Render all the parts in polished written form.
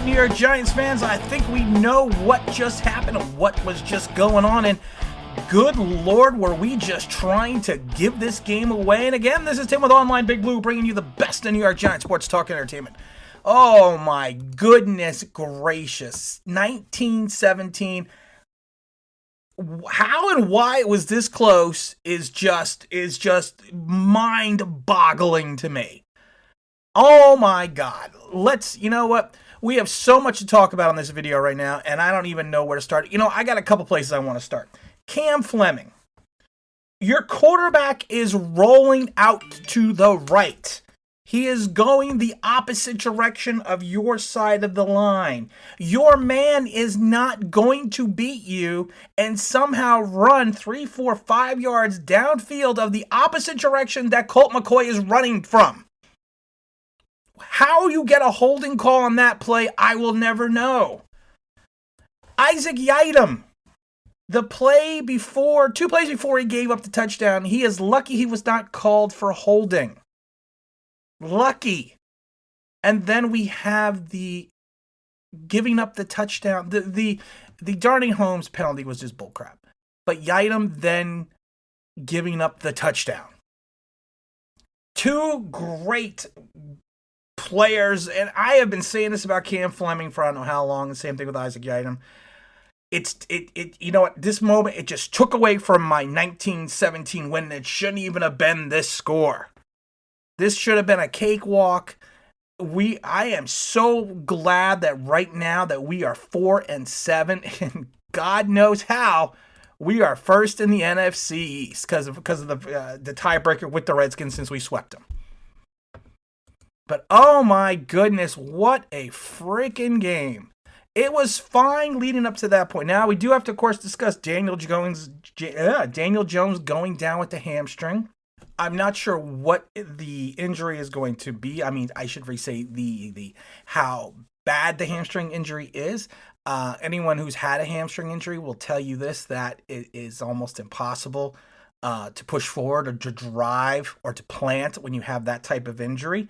right, New York Giants fans, I think we know what just happened, what was just going on, and good Lord, were we just trying to give this game away? And again, this is Tim with Online Big Blue, bringing you the best in New York Giants sports talk and entertainment. Oh my goodness gracious, 1917. How and why it was this close is just mind-boggling to me. Oh my God. You know what? We have so much to talk about on this video right now, and I don't even know where to start. I got a couple places I want to start. Cam Fleming. Your quarterback is rolling out to the right. He is going the opposite direction of your side of the line. Your man is not going to beat you and somehow run 3, 4, 5 yards downfield of the opposite direction that Colt McCoy is running from. How you get a holding call on that play, I will never know. Isaac Yiadom, two plays before he gave up the touchdown, he is lucky he was not called for holding. Lucky. And then we have the giving up the touchdown. The Darnay Holmes penalty was just bullcrap. But Yiadom then giving up the touchdown. Two great players, and I have been saying this about Cam Fleming for I don't know how long. The same thing with Isaac Yiadom. At this moment, it just took away from my 1917 win. It shouldn't even have been this score. This should have been a cakewalk. I am so glad that right now that we are 4-7, and God knows how we are first in the NFC East because of the tiebreaker with the Redskins since we swept them. But oh my goodness, what a freaking game. It was fine leading up to that point. Now, we do have to, of course, discuss Daniel Jones going down with the hamstring. I'm not sure what the injury is going to be. I mean, I should say the how bad the hamstring injury is. Anyone who's had a hamstring injury will tell you this, that it is almost impossible to push forward or to drive or to plant when you have that type of injury.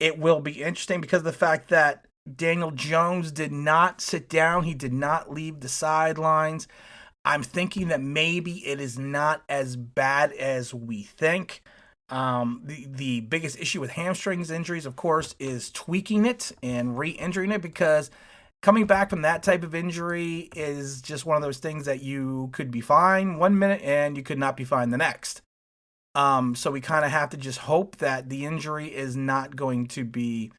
It will be interesting because of the fact that Daniel Jones did not sit down. He did not leave the sidelines. I'm thinking that maybe it is not as bad as we think. The biggest issue with hamstrings injuries, of course, is tweaking it and re-injuring it, because coming back from that type of injury is just one of those things that you could be fine 1 minute and you could not be fine the next. So we kind of have to just hope that the injury is not going to be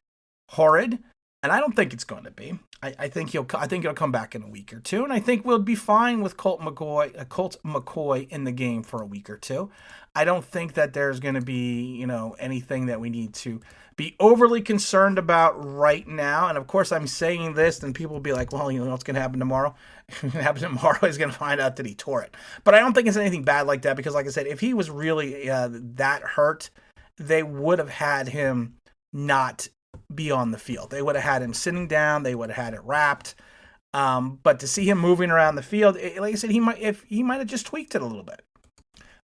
horrid. And I don't think it's going to be. I think he'll come back in a week or two, and I think we'll be fine with Colt McCoy in the game for a week or two. I don't think that there's going to be, anything that we need to be overly concerned about right now. And of course, I'm saying this, and people will be like, "Well, what's going to happen tomorrow?" What happens tomorrow is going to find out that he tore it. But I don't think it's anything bad like that, because, like I said, if he was really that hurt, they would have had him not be on the field. They would have had him sitting down. They would have had it wrapped. But to see him moving around the field, like I said, he might have just tweaked it a little bit.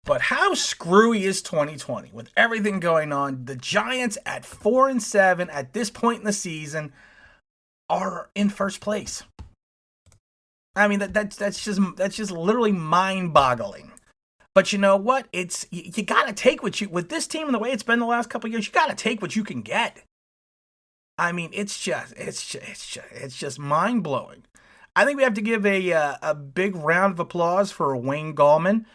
But how screwy is 2020 with everything going on? The Giants at 4-7 at this point in the season are in first place. I mean, that's just literally mind-boggling. But you know what? You got to take with this team and the way it's been the last couple of years, you got to take what you can get. I mean, it's just mind-blowing. I think we have to give a big round of applause for Wayne Gallman.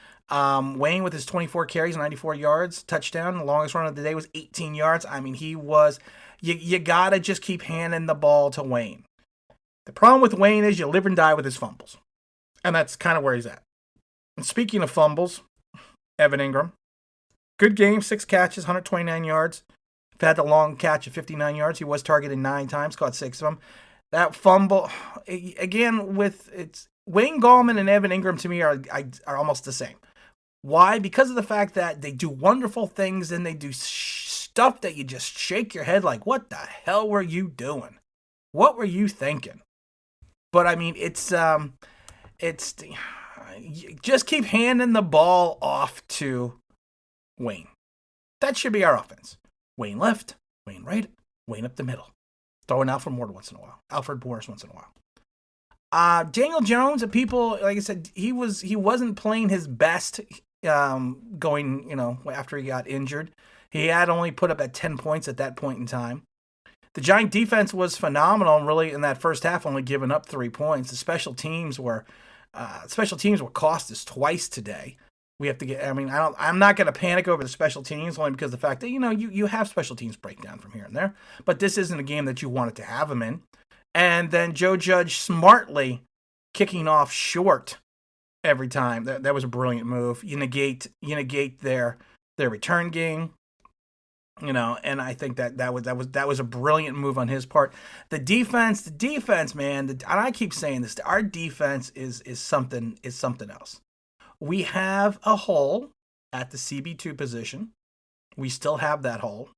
Wayne with his 24 carries, 94 yards, touchdown. The longest run of the day was 18 yards. I mean, he was, you got to just keep handing the ball to Wayne. The problem with Wayne is you live and die with his fumbles. And that's kind of where he's at. And speaking of fumbles, Evan Ingram. Good game, 6 catches, 129 yards. Had the long catch of 59 yards. He was targeted 9 times, caught 6 of them. That fumble, again, it's Wayne Gallman and Evan Ingram to me are almost the same. Why? Because of the fact that they do wonderful things and they do stuff that you just shake your head like, what the hell were you doing? What were you thinking? But I mean, it's just keep handing the ball off to Wayne. That should be our offense. Wayne left, Wayne right, Wayne up the middle. Throwing Alfred Morris once in a while. Daniel Jones, people, like I said, he wasn't playing his best going, after he got injured. He had only put up at 10 points at that point in time. The Giant defense was phenomenal, really, in that first half, only giving up 3 points. The special teams were cost us twice today. We have to get. I mean, I'm not going to panic over the special teams, only because of the fact that you have special teams breakdown from here and there. But this isn't a game that you wanted to have them in. And then Joe Judge smartly kicking off short every time. That was a brilliant move. You negate their return game. And I think that was a brilliant move on his part. The defense, man. And I keep saying this. Our defense is something else. We have a hole at the CB2 position. We still have that hole.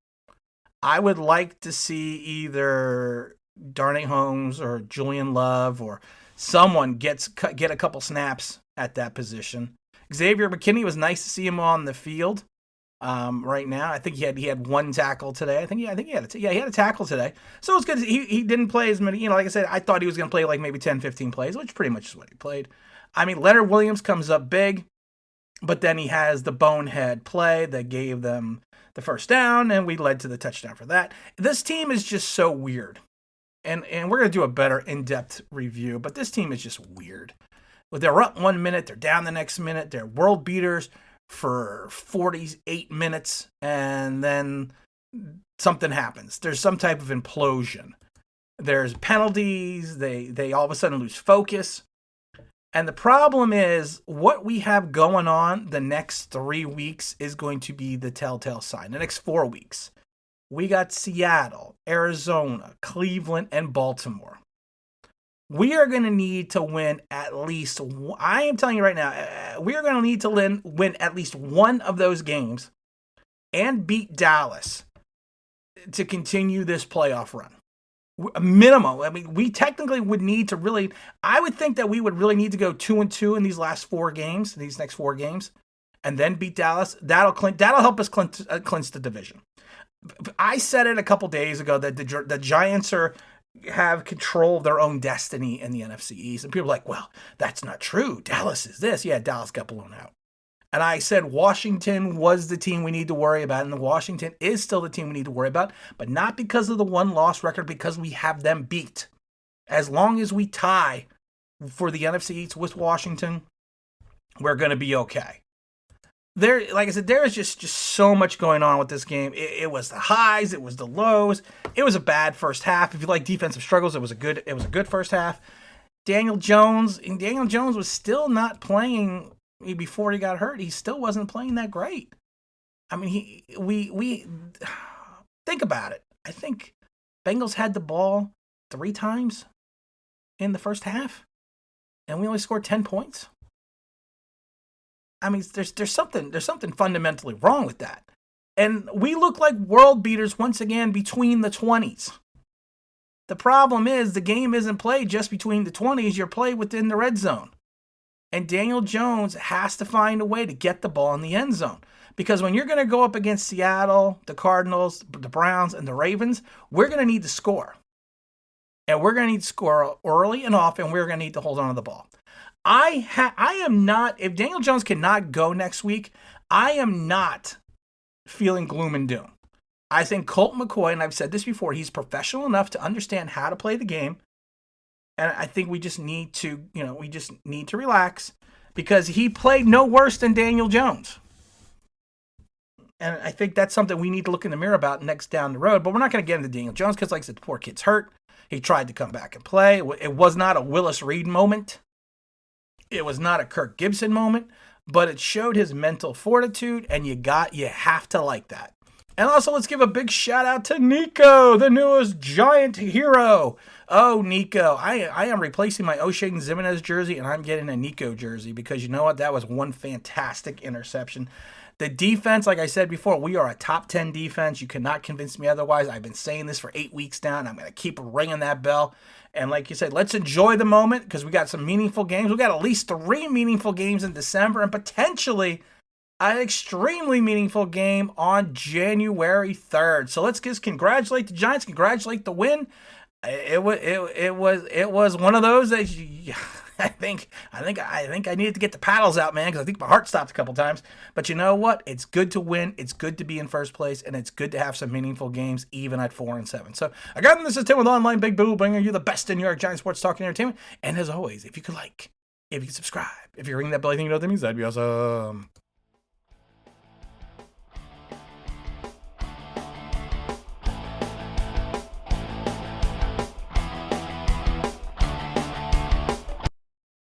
I would like to see either Darnay Holmes or Julian Love or someone get a couple snaps at that position. Xavier McKinney, was nice to see him on the field. Right now, I think he had one tackle today. I think he had a tackle today. So it's good. He didn't play as many. Like I said, I thought he was going to play like maybe 10, 15 plays, which pretty much is what he played. I mean, Leonard Williams comes up big, but then he has the bonehead play that gave them the first down, and we led to the touchdown for that. This team is just so weird, and we're going to do a better in-depth review, but this team is just weird. They're up 1 minute, they're down the next minute, they're world beaters for 48 minutes, and then something happens. There's some type of implosion. There's penalties, they all of a sudden lose focus. And the problem is, what we have going on the next 3 weeks is going to be the telltale sign. The next 4 weeks. We got Seattle, Arizona, Cleveland, and Baltimore. We are going to need to win at least, I am telling you right now, we are going to need to win at least one of those games and beat Dallas to continue this playoff run. A minimum. I mean, we technically would need to really, I would think that we would really need to go 2-2 in these next 4 games, and then beat Dallas. That'll help us clinch the division. I said it a couple days ago that the Giants have control of their own destiny in the NFC East, and people are like, well, that's not true. Dallas is this. Yeah, Dallas got blown out. And I said Washington was the team we need to worry about, and Washington is still the team we need to worry about, but not because of the one-loss record, because we have them beat. As long as we tie for the NFC East with Washington, we're going to be okay. Like I said, there is just so much going on with this game. It was the highs, it was the lows. It was a bad first half. If you like defensive struggles, it was a good first half. Daniel Jones was still not playing. Before he got hurt, he still wasn't playing that great. I mean, we think about it. I think Bengals had the ball 3 times in the first half, and we only scored 10 points. I mean, there's something fundamentally wrong with that. And we look like world beaters once again between the 20s. The problem is the game isn't played just between the 20s. You're played within the red zone. And Daniel Jones has to find a way to get the ball in the end zone. Because when you're going to go up against Seattle, the Cardinals, the Browns, and the Ravens, we're going to need to score. And we're going to need to score early and often. We're going to need to hold on to the ball. I am not, if Daniel Jones cannot go next week, I am not feeling gloom and doom. I think Colt McCoy, and I've said this before, he's professional enough to understand how to play the game. And I think we just need to, relax, because he played no worse than Daniel Jones. And I think that's something we need to look in the mirror about next down the road. But we're not going to get into Daniel Jones because, like I said, the poor kid's hurt. He tried to come back and play. It was not a Willis Reed moment. It was not a Kirk Gibson moment. But it showed his mental fortitude, and you have to like that. And also, let's give a big shout out to Nico, the newest Giant hero. Oh, Nico. I am replacing my O'Shea and Zimenez jersey, and I'm getting a Nico jersey because you know what? That was one fantastic interception. The defense, like I said before, we are a top 10 defense. You cannot convince me otherwise. I've been saying this for 8 weeks now, and I'm going to keep ringing that bell. And like you said, let's enjoy the moment because we got some meaningful games. We got at least 3 meaningful games in December, and potentially an extremely meaningful game on January 3rd. So let's just congratulate the Giants, congratulate the win. It was one of those that I think I needed to get the paddles out, man, because I think my heart stopped a couple times. But you know what? It's good to win. It's good to be in first place, and it's good to have some meaningful games, even at 4-7. So again, this is Tim with Online Big Boo, bringing you the best in New York Giants sports talk and entertainment. And as always, if you could subscribe, if you ring that bell, I think you know what that means. That'd be awesome.